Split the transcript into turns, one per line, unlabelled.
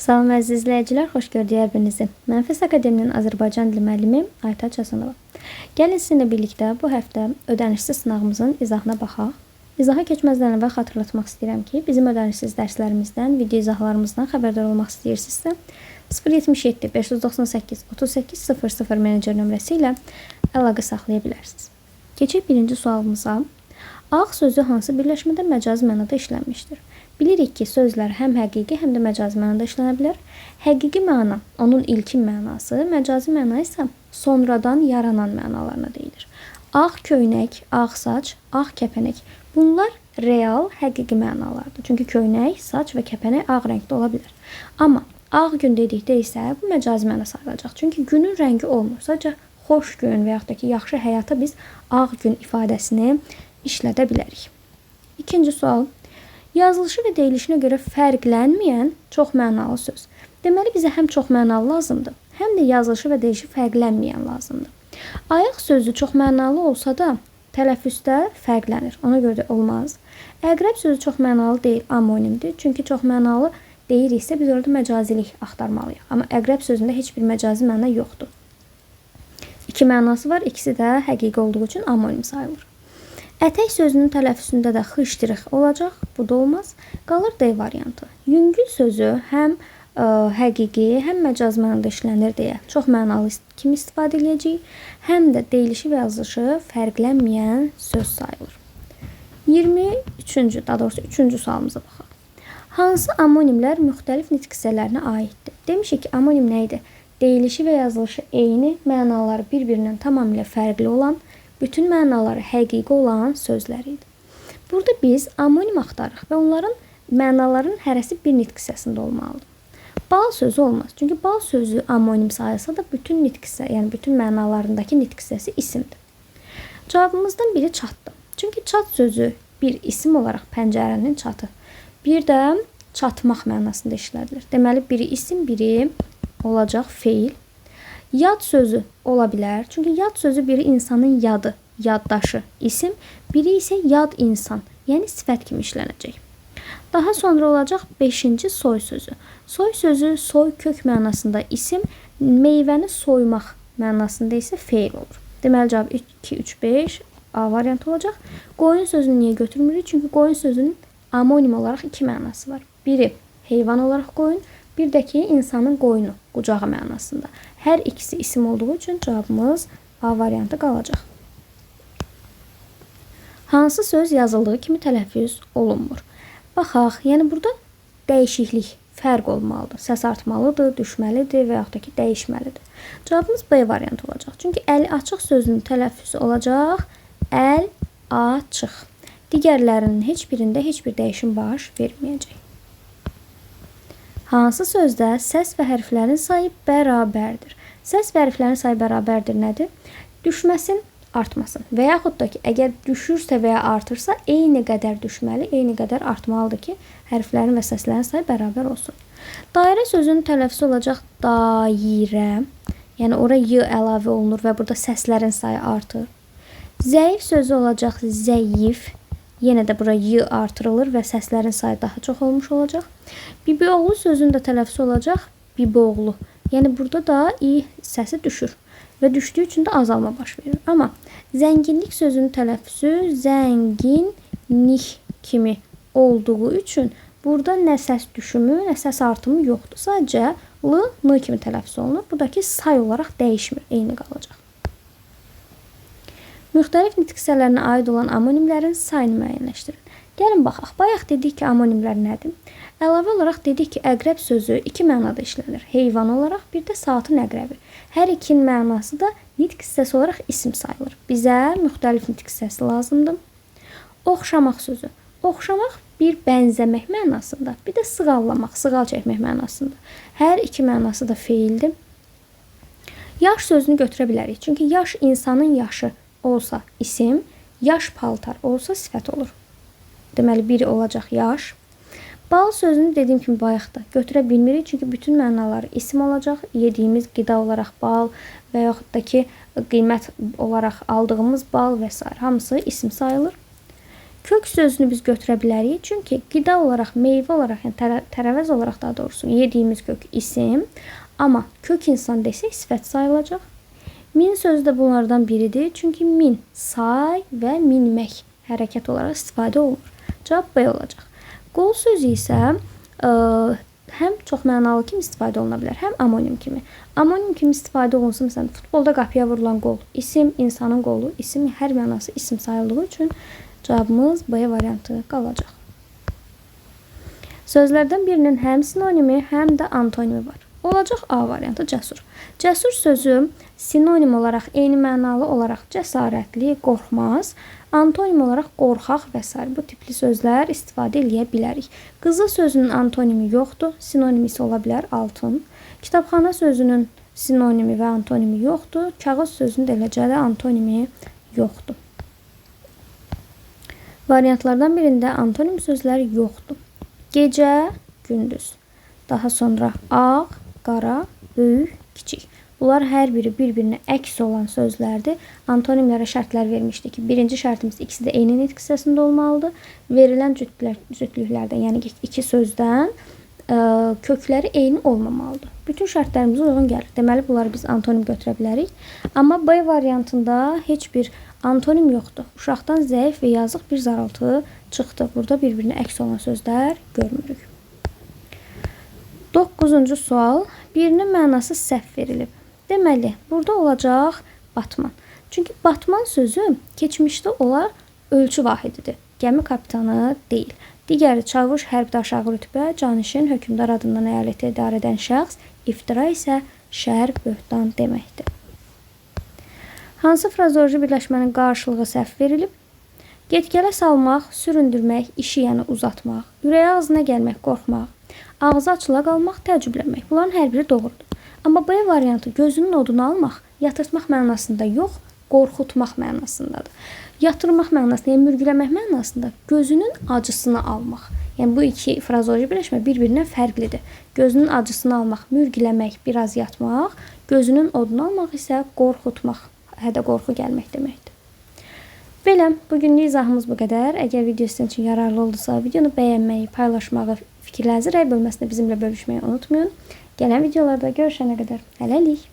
Salam əziz izləyicilər, xoş gördük hər birinizi. Mənfəs Akademinin Azərbaycan dili müəllimi Aytaç Həsənova. Gəlin sizinlə birlikdə bu həftə ödənişsiz sınağımızın izahına baxaq. İzaha keçməzdən əvvəl xatırlatmaq istəyirəm ki, bizim ödənişsiz dərslərimizdən, video izahlarımızdan xəbərdar olmaq istəyirsinizsə, 077 598 38 00 menecer nömrəsi ilə əlaqə saxlaya bilərsiniz. Keçək birinci sualımıza. Ağ sözü hansı birləşmədə məcazi mənada işlənmişdir? Bilirik ki, sözlər həm həqiqi, həm də məcazi mənada işlənə bilər. Həqiqi məna, onun ilkin mənası, məcazi məna isə sonradan yaranan mənalarına deyilir. Ağ köynək, ağ saç, ağ kəpənək. Bunlar real, həqiqi mənalardır. Çünki köynək, saç və kəpənək ağ rəngdə ola bilər. Amma ağ gün dedikdə isə bu məcazi məna sayılacaq. Çünki günün rəngi olmur. Sadəcə xoş gün və yaxud da ki, yaxşı həyata biz ağ gün ifadəsini işlədə bilərik. İkinci sual. Yazılışı və deyilişinə görə fərqlənməyən çox mənalı söz. Deməli, bizə həm çox mənalı lazımdır, həm də yazılışı və deyilişi fərqlənməyən lazımdır. Ayaq sözü çox mənalı olsa da, tələffüzdə fərqlənir. Ona görə də olmaz. Əqrəb sözü çox mənalı deyil, amonimdir. Çünki çox mənalı deyiriksə, biz orada məcazilik axtarmalıyıq. Amma əqrəb sözündə heç bir məcazi məna yoxdur. İki mənası var, ikisi də həqiqi olduğu üçün amonim sayılır. Ətək sözünün tələffüzündə də xışdırıq olacaq, bu da olmaz. Qalır D variantı. Yüngül sözü həm həqiqi, həm məcazi mənada işlənir deyə çox mənalı kimi istifadə edəcəyik, həm də deyilişi və yazılışı fərqlənməyən söz sayılır. 3-cü sualımıza baxaq. Hansı amonimlər müxtəlif nitq hissələrinə aiddir? Demişik ki, amonim nə idi? Deyilişi və yazılışı eyni, mənaları bir-birindən tamamilə fərqli olan, bütün mənaları həqiqi olan sözlər idi. Burada biz amonim axtarırıq və onların mənaların hərəsi bir nitq hissəsində olmalıdır. Bal sözü olmaz. Çünki bal sözü amonim sayılsa da bütün nitq hissə, yəni bütün mənalarındakı nitq hissəsi isimdir. Cavabımızdan biri çatdır. Çünki çat sözü bir isim olaraq pəncərənin çatı. Bir də çatmaq mənasında işlədilir. Deməli, biri isim, biri olacaq feil. Yad sözü ola bilər. Çünki yad sözü biri insanın yadı, yaddaşı, isim, biri isə yad insan, yəni sifət kimi işlənəcək. Daha sonra olacaq 5-ci soy sözü. Soy sözü soy kök mənasında isim, meyvəni soymaq mənasında isə feil olur. Deməli, cavab 2, 3, 5 A variantı olacaq. Qoyun sözünü niyə götürmürük? Çünki qoyun sözünün amonim olaraq iki mənası var. Biri heyvan olaraq qoyun, bir də ki, insanın qoyunu, qucağı mənasında. Hər ikisi isim olduğu üçün cavabımız A variantı qalacaq. Hansı söz yazıldığı kimi tələffüz olunmur? Baxaq, yəni burada dəyişiklik, fərq olmalıdır. Səs artmalıdır, düşməlidir və yaxud da ki, dəyişməlidir. Cavabımız B variantı olacaq. Çünki əli açıq sözünün tələffüzü olacaq əl açıq. Digərlərinin heç birində heç bir dəyişim baş verməyəcək. Hansı sözdə səs və hərflərin sayı bərabərdir? Səs və hərflərin sayı bərabərdir nədir? Düşməsin, artmasın. Və yaxud da ki, əgər düşürsə və ya artırsa, eyni qədər düşməli, eyni qədər artmalıdır ki, hərflərin və səslərin sayı bərabər olsun. Dairə sözünün tələffüzü olacaq dairə. Yəni, ora y əlavə olunur və burada səslərin sayı artır. Zəif sözü olacaq zəif. Yenə də bura y artırılır və səslərin sayı daha çox olmuş olacaq. Bibioğlu sözünün də tələffüzü olacaq biboğlu. Yəni burada da i səsi düşür və düşdüyü üçün də azalma baş verir. Amma zənginlik sözünün tələffüzü zənginlik kimi olduğu üçün burada nə səs düşümü, nə səs artımı yoxdur. Sadəcə l, n kimi tələffüz olunur. Bu da ki, say olaraq dəyişmir, eyni qalacaq. Müxtəlif nitq hissələrinə aid olan amonimlərin sayını müəyyənləşdirin. Gəlin baxaq. Bayaq dedik ki, amonimlər nədir? Əlavə olaraq dedik ki, əqrəb sözü iki mənada işlənir. Heyvan olaraq, bir də saatın əqrəbi. Hər ikinin mənası da nitq hissəsi olaraq isim sayılır. Bizə müxtəlif nitq hissəsi lazımdır. Oxşamaq sözü. Oxşamaq bir bənzəmək mənasında, bir də sığallamaq, sığal çəkmək mənasında. Hər iki mənası da feildir. Yaş sözünü götürə bilərik. Çünki yaş insanın yaşı olsa isim, yaş paltar olsa sifət olur. Deməli, biri olacaq yaş. Bal sözünü dediyim kimi bayaqda götürə bilmirik. Çünki bütün mənaları isim olacaq. Yediyimiz qida olaraq bal və yaxud da ki, qiymət olaraq aldığımız bal və s. hamısı isim sayılır. Kök sözünü biz götürə bilərik. Çünki qida olaraq, meyvə olaraq, yəni tərəvəz olaraq daha doğrusu yediyimiz kök isim. Amma kök insan desək sifət sayılacaq. Min sözü də bunlardan biridir. Çünki min say və minmək hərəkət olaraq istifadə olunur. Cavab B olacaq. Qol sözü isə həm çox mənalı kimi istifadə oluna bilər, həm amonim kimi. Amonim kimi istifadə olunsa, məsələn, futbolda qapıya vurulan qol, isim, insanın qolu, isim hər mənası isim sayıldığı üçün cavabımız B variantı qalacaq. Sözlərdən birinin həm sinonimi, həm də antonimi var. Olacaq A variantı cəsur. Cəsur sözü sinonim olaraq, eyni mənalı olaraq cəsarətli, qorxmaz, antonim olaraq qorxaq və s. bu tipli sözlər istifadə edə bilərik. Qızıl sözünün antonimi yoxdur, sinonimi isə ola bilər altın. Kitabxana sözünün sinonimi və antonimi yoxdur, kağız sözünün də eləcə də antonimi yoxdur. Variantlardan birində antonim sözlər yoxdur. Gecə, gündüz. Daha sonra ağ, qara, böyük, kiçik. Bunlar hər biri bir-birinə əks olan sözlərdir. Antonimlərə şərtlər vermişdik ki, birinci şərtimiz ikisi də eyni nitq hissəsində olmalıdır. Verilən cütlüklərdən, yəni iki sözdən kökləri eyni olmamalıdır. Bütün şərtlərimiz uyğun gəlir. Deməli, bunları biz antonim götürə bilərik. Amma B variantında heç bir antonim yoxdur. Uşaqdan zəif və yazıq bir zarıltı çıxdı. Burada bir-birinə əks olan sözlər görmürük. 9-cu sual. Birinin mənası səhv verilib. Deməli, burada olacaq batman. Çünki batman sözü keçmişdə olar ölçü vahididir. Gəmi kapitanı deyil. Digəri çavuş, hərbdə aşağı rütbə, canişin, hökmdar adından əyaləti idarə edən şəxs, iftira isə şər, böhtan deməkdir. Hansı frazoloji birləşmənin qarşılığı səhv verilib? Get-gələ salmaq, süründürmək, işi yəni uzatmaq, ürəyə ağzına gəlmək, qorxmaq, ağzı açıla qalmaq, təəccüblənmək. Bunların hər biri doğrudur. Amma B variantı gözünün odunu almaq, yatırtmaq mənasında yox, qorxutmaq mənasındadır. Yatırmaq mənasında, yəni mürgüləmək mənasında gözünün acısını almaq. Yəni bu iki frazoloji birləşmə bir-birindən fərqlidir. Gözünün acısını almaq, mürgüləmək, biraz yatmaq, gözünün odunu almaq isə qorxutmaq, hədə qorxu gəlmək deməkdir. Belə, bugünlük izahımız bu qədər. Əgər video sizin üçün yararlı oldusa, videonu bəyənməyi, paylaşmağı, fikirlərinizi rəy bölməsində bizimlə bölüşməyi unutmayın. Gələn videolarda görüşənə qədər hələlik.